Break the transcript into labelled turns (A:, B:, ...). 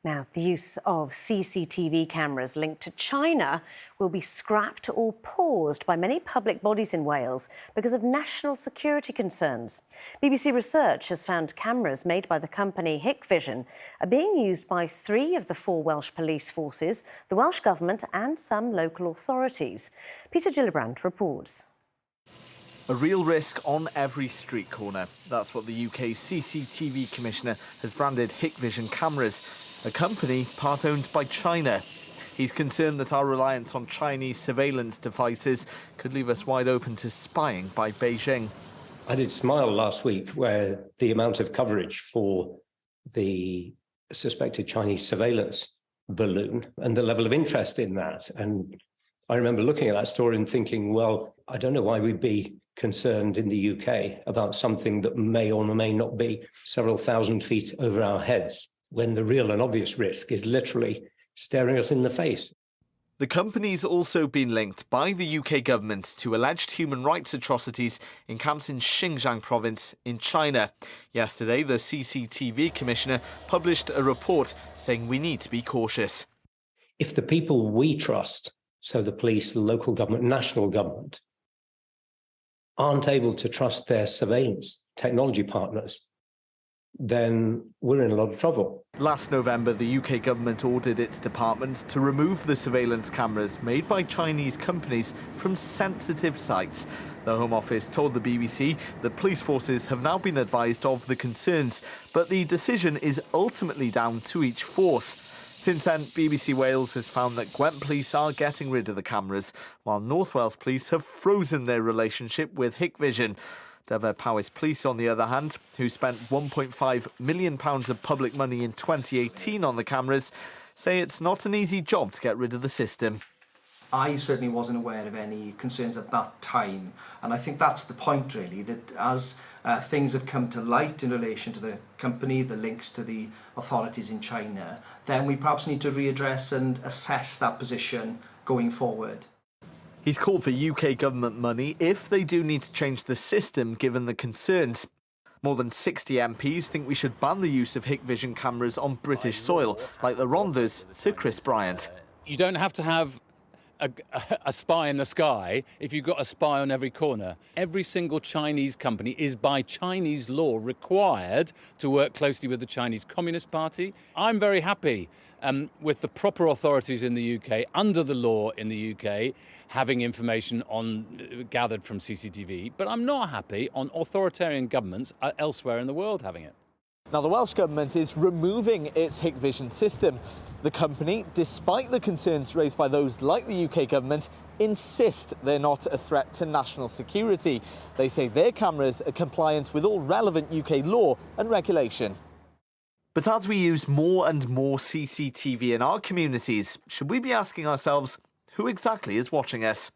A: Now, the use of CCTV cameras linked to China will be scrapped or paused by many public bodies in Wales because of national security concerns. BBC research has found cameras made by the company Hikvision are being used by 3 of the 4 Welsh police forces, the Welsh Government and some local authorities. Peter Gillibrand reports.
B: A real risk on every street corner. That's what the UK's CCTV Commissioner has branded Hikvision cameras, a company part-owned by China. He's concerned that our reliance on Chinese surveillance devices could leave us wide open to spying by Beijing.
C: I did Smile last week, where the amount of coverage for the suspected Chinese surveillance balloon and the level of interest in that. And I remember looking at that story and thinking, well, I don't know why we'd be concerned in the UK about something that may or may not be several thousand feet over our heads, when the real and obvious risk is literally staring us in the face.
B: The company's also been linked by the UK government to alleged human rights atrocities in camps in Xinjiang province in China. Yesterday, the CCTV Commissioner published a report saying we need to be cautious.
C: If the people we trust, so the police, local government, national government, aren't able to trust their surveillance technology partners, then we're in a lot of trouble.
B: Last November, the UK government ordered its department to remove the surveillance cameras made by Chinese companies from sensitive sites. The Home Office told the BBC that police forces have now been advised of the concerns, but the decision is ultimately down to each force. Since then, BBC Wales has found that Gwent Police are getting rid of the cameras, while North Wales Police have frozen their relationship with Hikvision. Dyfed Powys Police, on the other hand, who spent £1.5 million of public money in 2018 on the cameras, say it's not an easy job to get rid of the system.
D: I certainly wasn't aware of any concerns at that time, and I think that's the point really, that as things have come to light in relation to the company, the links to the authorities in China, then we perhaps need to readdress and assess that position going forward.
B: He's called for UK government money if they do need to change the system, given the concerns. More than 60 MPs think we should ban the use of Hikvision cameras on British soil, like the Rhondda's Sir Chris Bryant.
E: You don't have to have a spy in the sky if you've got a spy on every corner. Every single Chinese company is by Chinese law required to work closely with the Chinese Communist Party. I'm very happy with the proper authorities in the UK, under the law in the UK, having information gathered from CCTV, but I'm not happy on authoritarian governments elsewhere in the world having it.
B: Now, the Welsh Government is removing its Hikvision system. The company, despite the concerns raised by those like the UK government, insist they're not a threat to national security. They say their cameras are compliant with all relevant UK law and regulation. But as we use more and more CCTV in our communities, should we be asking ourselves, who exactly is watching us?